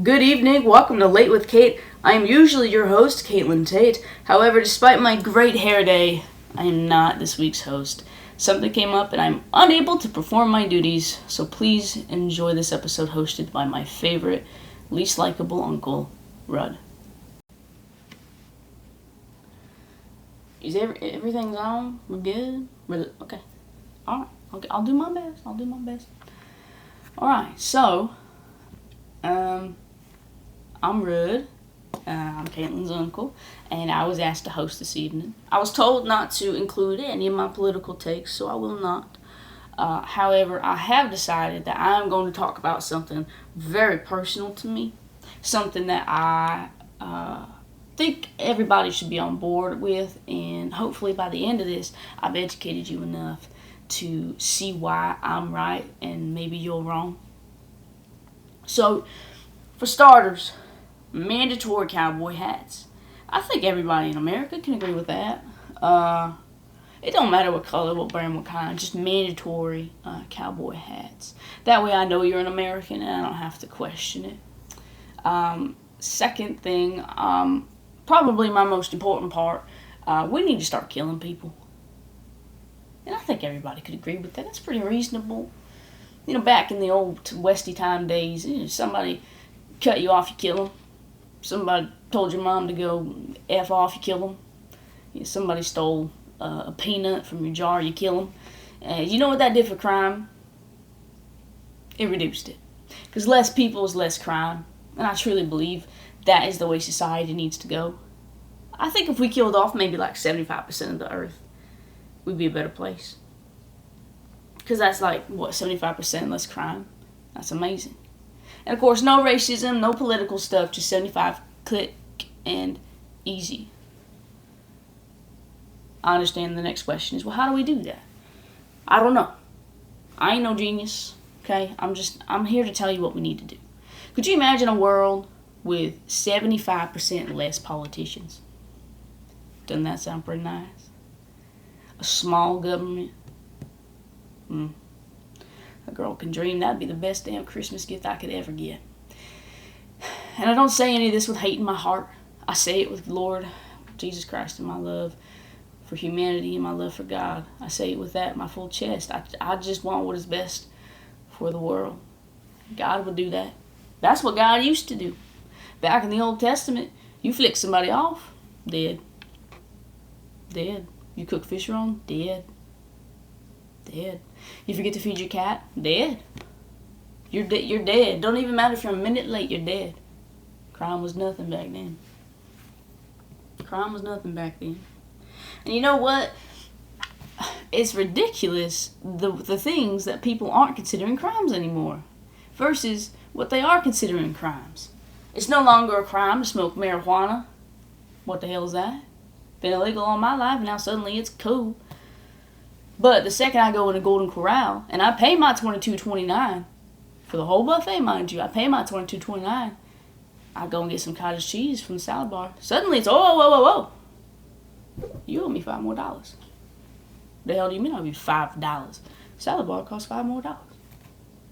Good evening, welcome to Late with Kate. I am usually your host, Caitlin Tate. However, despite my great hair day, I am not this week's host. Something came up and I'm unable to perform my duties, so please enjoy this episode hosted by my favorite, least likable uncle, Rudd. Is everything's on? We're good? Okay. Alright. Okay. I'll do my best. Alright, so, I'm Rudd. I'm Caitlin's uncle, and I was asked to host this evening. I was told not to include any of my political takes, so I will not. However, I have decided that I'm going to talk about something very personal to me, something that I think everybody should be on board with, and hopefully by the end of this, I've educated you enough to see why I'm right and maybe you're wrong. So, for starters, mandatory cowboy hats. I think everybody in America can agree with that. It don't matter what color, what brand, what kind, just mandatory cowboy hats. That way I know you're an American and I don't have to question it. Second thing, probably my most important part, we need to start killing people. And I think everybody could agree with that. That's pretty reasonable. You know, back in the old Westy time days, somebody cut you off, you kill them. Somebody told your mom to go F off, you kill them. Somebody stole a peanut from your jar, you kill them. You know what that did for crime? It reduced it. Because less people is less crime. And I truly believe that is the way society needs to go. I think if we killed off maybe like 75% of the earth, we'd be a better place. Because that's like, 75% less crime? That's amazing. And of course, no racism, no political stuff, just 75, click, and easy. I understand the next question is, well, how do we do that? I don't know. I ain't no genius, okay? I'm here to tell you what we need to do. Could you imagine a world with 75% less politicians? Doesn't that sound pretty nice? A small government? A girl can dream. That'd be the best damn Christmas gift I could ever get. And I don't say any of this with hate in my heart. I say it with Lord Jesus Christ and my love for humanity and my love for God. I say it with that, my full chest. I just want what is best for the world. God would do that. That's what God used to do. Back in the Old Testament, you flick somebody off, dead. Dead. You cook fish wrong, dead. Dead. You forget to feed your cat, dead. You're dead. Don't even matter if you're a minute late, you're dead. Crime was nothing back then. Crime was nothing back then. And you know what? It's ridiculous, the things that people aren't considering crimes anymore versus what they are considering crimes. It's no longer a crime to smoke marijuana. What the hell is that? Been illegal all my life, and now suddenly it's cool. But the second I go in a Golden Corral, and I pay my $22.29 for the whole buffet, mind you, I pay my $22.29. I go and get some cottage cheese from the salad bar. Suddenly it's, whoa. You owe me $5 more. The hell do you mean I owe you $5? Salad bar costs $5 more.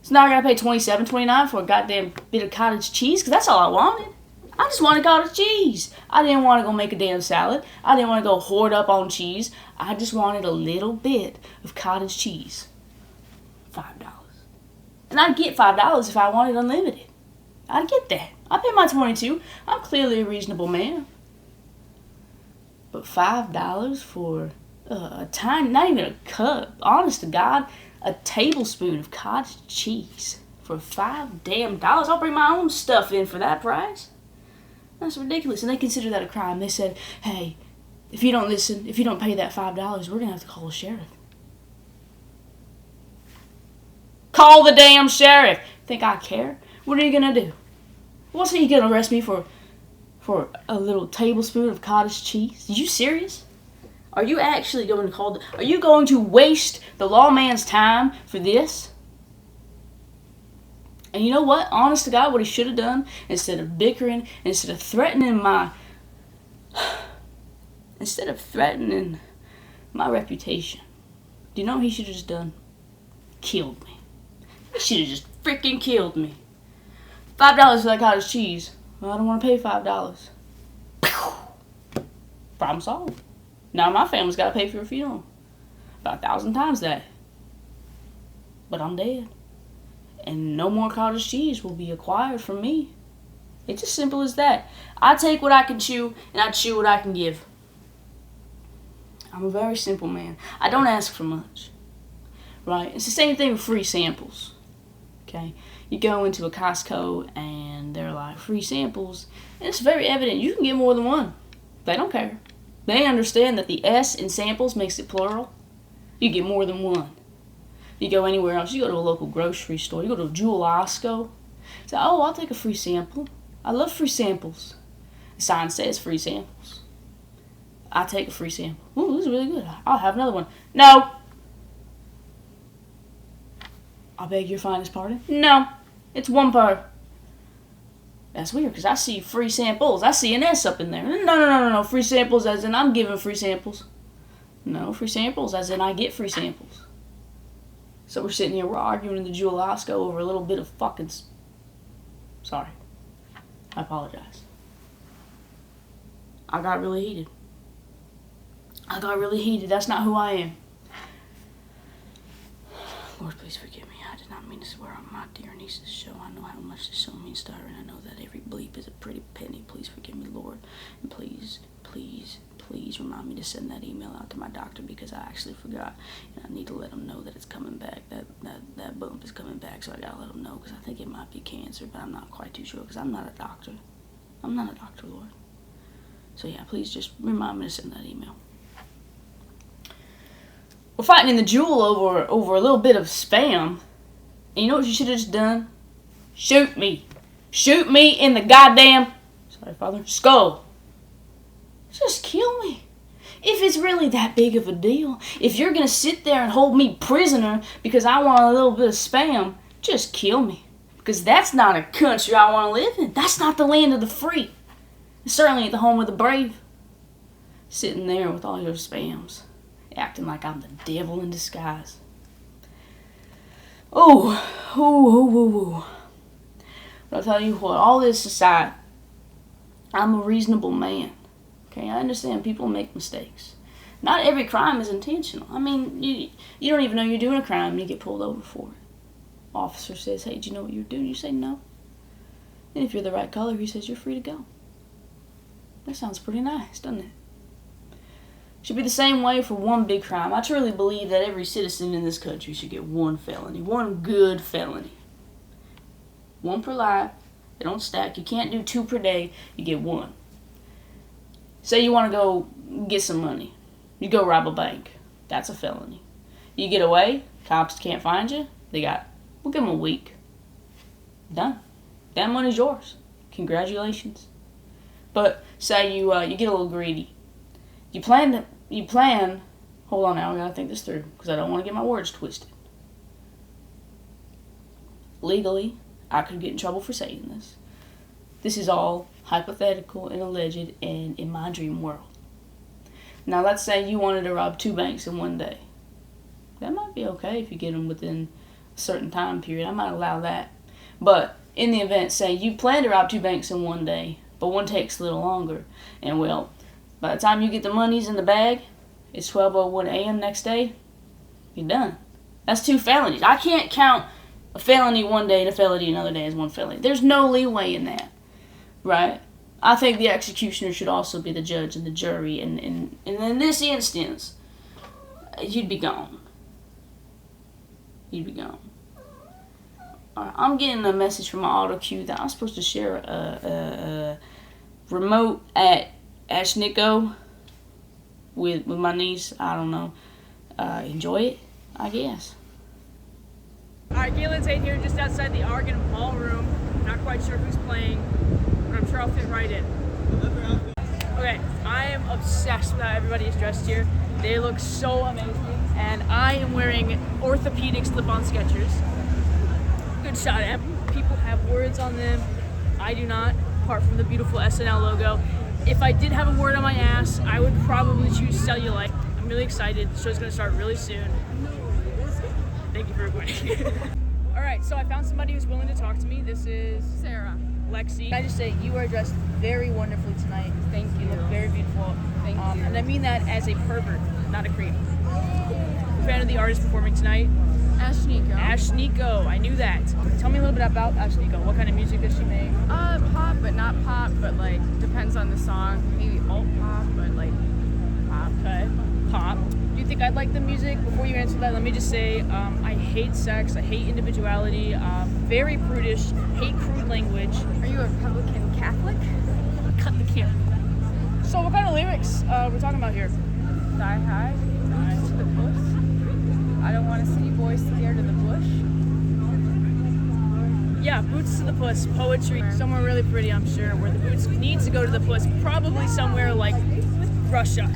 So now I gotta pay $27.29 for a goddamn bit of cottage cheese, because that's all I wanted. I just wanted cottage cheese. I didn't want to go make a damn salad. I didn't want to go hoard up on cheese. I just wanted a little bit of cottage cheese. $5. And I'd get $5 if I wanted unlimited. I'd get that. I pay my $22. I'm clearly a reasonable man. But $5 for a tiny, not even a cup, honest to God, a tablespoon of cottage cheese for $5 damn. I'll bring my own stuff in for that price. That's ridiculous. And they consider that a crime. They said, hey, if you don't listen, if you don't pay that $5, we're going to have to call the sheriff. Call the damn sheriff. Think I care? What are you going to do? What's he going to arrest me for a little tablespoon of cottage cheese? Are you serious? Are you actually going to call are you going to waste the lawman's time for this? And you know what? Honest to God, what he should have done, instead of bickering, instead of threatening my reputation, do you know what he should have just done? Killed me. He should have just freaking killed me. $5 for that cottage cheese. Well, I don't want to pay $5. Problem solved. Now my family's got to pay for a funeral. About 1,000 times that. But I'm dead. And no more cottage cheese will be acquired from me. It's as simple as that. I take what I can chew, and I chew what I can give. I'm a very simple man. I don't ask for much. Right? It's the same thing with free samples. Okay? You go into a Costco, and they're like, free samples. And it's very evident. You can get more than one. They don't care. They understand that the S in samples makes it plural. You get more than one. You go anywhere else. You go to a local grocery store. You go to a Jewel Osco. Say, oh, I'll take a free sample. I love free samples. The sign says free samples. I take a free sample. Ooh, this is really good. I'll have another one. No. I beg your finest pardon? No. It's one per. That's weird, because I see free samples. I see an S up in there. No. Free samples as in I'm giving free samples. No, free samples as in I get free samples. So we're sitting here, we're arguing in the Jewel Osco over a little bit of fucking... Sorry. I apologize. I got really heated. That's not who I am. Lord, please forgive me. I did not mean to swear on my dear niece's show. I know how much this show means to her, and I know that every bleep is a pretty penny. Please forgive me, Lord. And please remind me to send that email out to my doctor, because I actually forgot. And I need to let him know that it's coming back. That bump is coming back, so I gotta let him know, because I think it might be cancer, but I'm not quite too sure, because I'm not a doctor. I'm not a doctor, Lord. So yeah, please just remind me to send that email. We're fighting in the Jewel over a little bit of spam. And you know what you should have just done? Shoot me. Shoot me in the goddamn, sorry, Father, skull. Just kill me. If it's really that big of a deal, if you're going to sit there and hold me prisoner because I want a little bit of spam, just kill me. Because that's not a country I want to live in. That's not the land of the free. It's certainly ain't the home of the brave. Sitting there with all your spams, acting like I'm the devil in disguise. But I'll tell you what, all this aside, I'm a reasonable man. Okay, I understand people make mistakes. Not every crime is intentional. I mean, you don't even know you're doing a crime and you get pulled over for it. Officer says, hey, do you know what you're doing? You say no. And if you're the right color, he says you're free to go. That sounds pretty nice, doesn't it? Should be the same way for one big crime. I truly believe that every citizen in this country should get one felony. One good felony. One per life. They don't stack. You can't do 2 per day. You get 1. Say you want to go get some money. You go rob a bank. That's a felony. You get away. Cops can't find you. We'll give them a week. Done. That money's yours. Congratulations. But say you get a little greedy. You plan, hold on now, I gotta think this through, because I don't want to get my words twisted. Legally, I could get in trouble for saying this. This is all hypothetical and alleged and in my dream world. Now let's say you wanted to rob 2 banks in one day. That might be okay if you get them within a certain time period. I might allow that. But in the event, say you plan to rob 2 banks in one day, but one takes a little longer, and well, by the time you get the monies in the bag, it's 12:01 a.m. next day, you're done. That's 2 felonies. I can't count a felony one day and a felony another day as one felony. There's no leeway in that, right? I think the executioner should also be the judge and the jury, and in this instance, you'd be gone. You'd be gone. All right, I'm getting a message from my auto cue that I'm supposed to share a remote at Ashnikko with my niece. I don't know. Enjoy it, I guess. Alright, Galen's 8 here just outside the Argon Ballroom. Not quite sure who's playing, but I'm sure I'll fit right in. Okay, I am obsessed with how everybody is dressed here. They look so amazing, and I am wearing orthopedic slip-on Skechers. Good shot at them. People have words on them. I do not, apart from the beautiful SNL logo. If I did have a word on my ass, I would probably choose cellulite. I'm really excited. The show's gonna start really soon. Thank you for recording. All right, so I found somebody who's willing to talk to me. This is Sarah. Lexi. Can I just say, you are dressed very wonderfully tonight. Thank You look very beautiful. Thank you. And I mean that as a pervert, not a creep. Fan of the artist performing tonight? Ashnikko. Ashnikko, I knew that. Tell me a little bit about Ashnikko. What kind of music does she make? Pop, but not pop, but like depends on the song. Maybe alt pop, but like pop. Okay, pop. Do you think I'd like the music? Before you answer that, let me just say, I hate sex, I hate individuality, very prudish, hate crude language. Are you a Republican Catholic? Cut the camera. So what kind of lyrics we're talking about here? Die high. To the puss. I don't want to see boys scared of the bush. Yeah, boots to the puss, poetry. Somewhere really pretty, I'm sure, where the boots needs to go to the puss. Probably somewhere like Russia.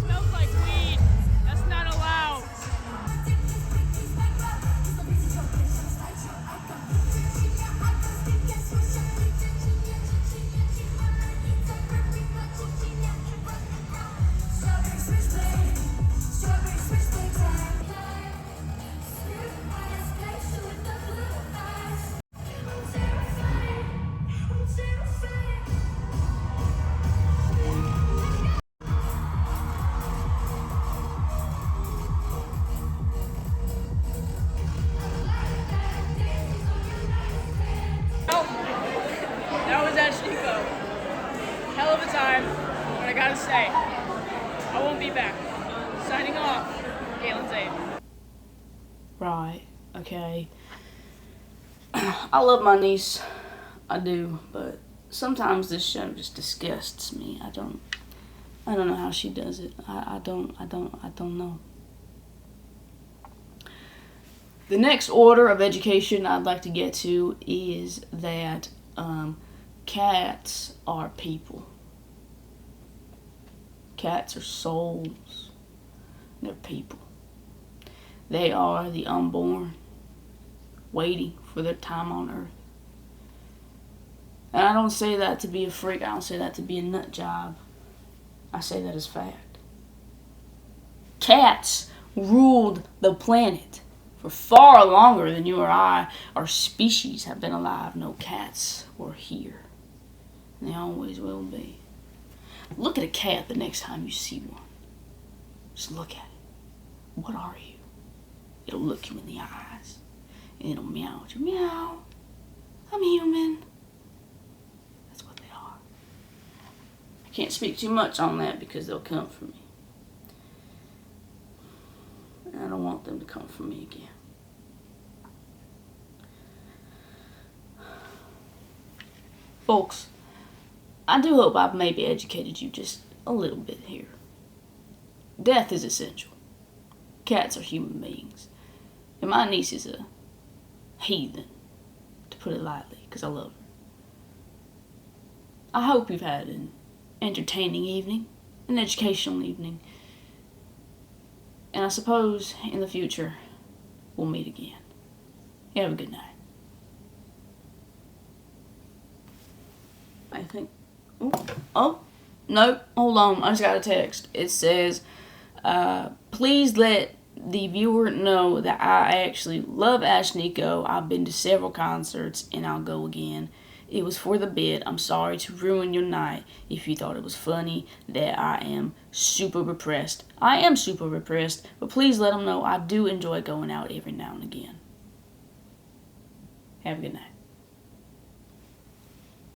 Smells like weed. That's not allowed. That was Ashnikko. Hell of a time, but I gotta say, I won't be back. Signing off, Galen's 8. Right, okay. I love my niece, I do, but sometimes this show just disgusts me. I don't know how she does it. I don't know. The next order of education I'd like to get to is that cats are people. Cats are souls. They're people. They are the unborn, waiting for their time on earth. And I don't say that to be a freak. I don't say that to be a nut job. I say that as fact. Cats ruled the planet for far longer than you or I, our species, have been alive. No, cats were here. And they always will be. Look at a cat the next time you see one. Just look at it. What are you? It'll look you in the eyes. And it'll meow at you. Meow. I'm human. That's what they are. I can't speak too much on that because they'll come for me. And I don't want them to come for me again. Folks, I do hope I've maybe educated you just a little bit here. Death is essential. Cats are human beings. And my niece is a heathen, to put it lightly, because I love her. I hope you've had an entertaining evening, an educational evening. And I suppose in the future, we'll meet again. You have a good night. I think, oh, no, hold on, I just got a text. It says, please let the viewer know that I actually love Ashnikko. I've been to several concerts and I'll go again. It was for the bit. I'm sorry to ruin your night if you thought it was funny that I am super repressed. I am super repressed, but please let them know I do enjoy going out every now and again. Have a good night.